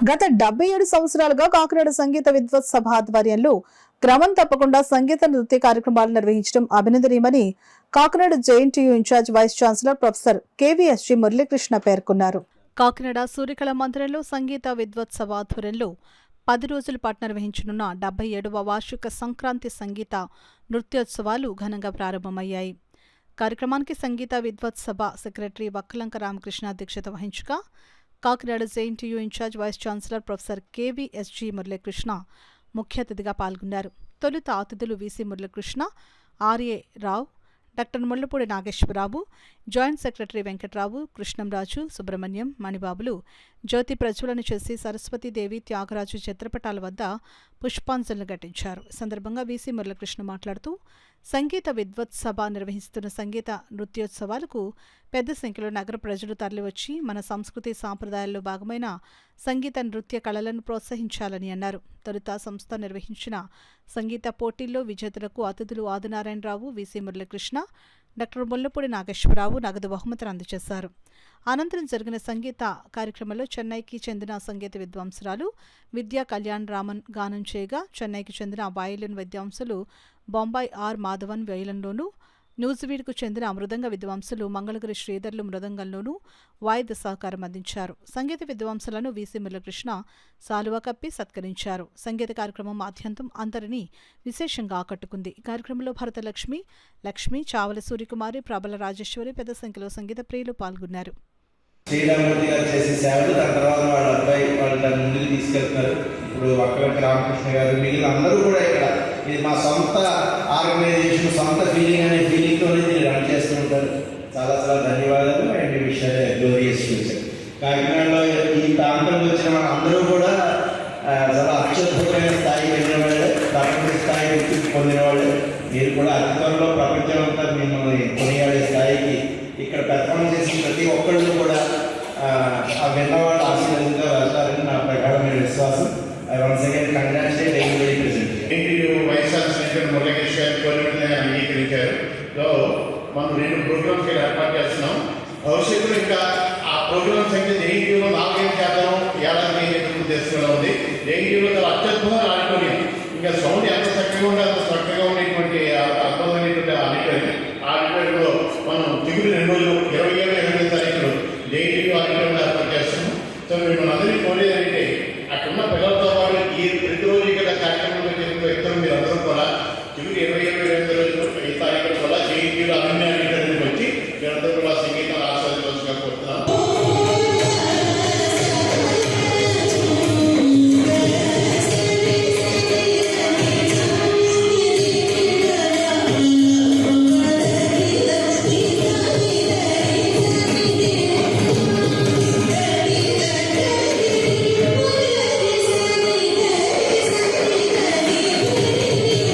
గత 77 సంవత్సరాలుగా కాకినాడ సంగీత విద్వత్ సభ ఆధ్వర్యంలో క్రమం తప్పకుండా సంగీత నృత్య కార్యక్రమాలు నిర్వహించడం అభినందనీయమని Kakinada JNTU incharge vice chancellor professor KVSG Muralikrishna పేర్కొన్నారు. కాకినాడ సూర్యకళ మందిరంలో సంగీత విద్వత్ సభ ఆధ్వర్యంలో 10 రోజుల పాటు నిర్వహించనున్న 77వ వార్షిక సంక్రాంతి సంగీత నృత్యోత్సవాలు ఘనంగా ప్రారంభమయ్యాయి. కార్యక్రమానికి సంగీత విద్వత్ సభ సెక్రటరీ వక్కలంక రామకృష్ణ అధ్యక్షత వహించగా Kakinada JNTU incharge vice chancellor professor KVSG Muralikrishna ముఖ్య అతిథిగా పాల్గొన్నారు. తొలుత అతిథులు VC Muralikrishna, RA Rao, doctor Mullapudi Nageswararao, joint secretary Venkatrao, Krishnamraju, Subrahmanyam, మణిబాబులు జ్యోతి ప్రజ్వలన చేసి సరస్వతీదేవి, త్యాగరాజు చిత్రపటాల వద్ద పుష్పాంజలిని ఘటించారు. ఈ సందర్భంగా వీసీ మురళీకృష్ణ మాట్లాడుతూ సంగీత విద్వత్ సభ నిర్వహిస్తున్న సంగీత నృత్యోత్సవాలకు పెద్ద సంఖ్యలో నగర ప్రజలు తరలివచ్చి మన సంస్కృతి సాంప్రదాయాల్లో భాగమైన సంగీత నృత్య కళలను ప్రోత్సహించాలని అన్నారు. తొలుత సంస్థ నిర్వహించిన సంగీత పోటీల్లో విజేతలకు అతిథులు ఆదినారాయణరావు, వీసీ మురళీకృష్ణ, డాక్టర్ ముళ్లపూడి నాగేశ్వరరావు నగదు బహుమతులు అందజేశారు. అనంతరం జరిగిన సంగీత కార్యక్రమంలో చెన్నైకి చెందిన సంగీత విద్వాంసురాలు విద్యా కళ్యాణ్ రామన్ గానం చేయగా, చెన్నైకి చెందిన వయలిన్ విద్వాంసులు బొంబాయి ఆర్ మాధవన్ వయలిన్లోనూ, న్యూజివీడ్కు చెందిన మృదంగ విద్వాంసులు మంగళగిరి శ్రీధర్లు మృదంగంలోనూ వాయిద్య సహకారం అందించారు. సంగీత విద్వాంసులను వీసీ మురళీకృష్ణ సాలువా కప్పి సత్కరించారు. సంగీత కార్యక్రమం ఆద్యంతం అందరినీ విశేషంగా ఆకట్టుకుంది. కార్యక్రమంలో భరతలక్ష్మి, లక్ష్మి, చావల సూర్యకుమారి, ప్రబల రాజేశ్వరి పెద్ద సంఖ్యలో సంగీత ప్రియులు పాల్గొన్నారు. శ్రీరామూర్తి గారు చేసే సేవలు దాని తర్వాత వాళ్ళ అబ్బాయి వాళ్ళు దాన్ని ముందుకు తీసుకెళ్తున్నారు. ఇప్పుడు వక్కలంక రామకృష్ణ గారు మిగిలిన అందరూ కూడా ఇక్కడ ఇది మా సొంత ఆర్గనైజేషన్, సొంత ఫీలింగ్ అనే ఫీలింగ్తోనే దీన్ని రన్ చేస్తూ ఉంటారు. చాలా చాలా ధన్యవాదాలు. అండ్ ఈ విషయాన్ని గ్లోరియస్ ఫ్యూచర్. కాకినాడలో ఈ ప్రాంతంలో వచ్చిన మన అందరూ కూడా చాలా అత్యద్భుతమైన స్థాయికి వెళ్ళిన వాళ్ళే, ప్రపంచ స్థాయి గుర్తింపు పొందిన వాళ్ళే. మీరు కూడా అతి త్వరలో ప్రపంచం అంతా మిమ్మల్ని కొనియాడే స్థాయికి ఇక్కడ పెర్ఫార్మ్ చేసిన ప్రతి ఒక్కళ్ళు కూడా ఆ విన్నవాళ్ళు ఆశీర్వదించారు.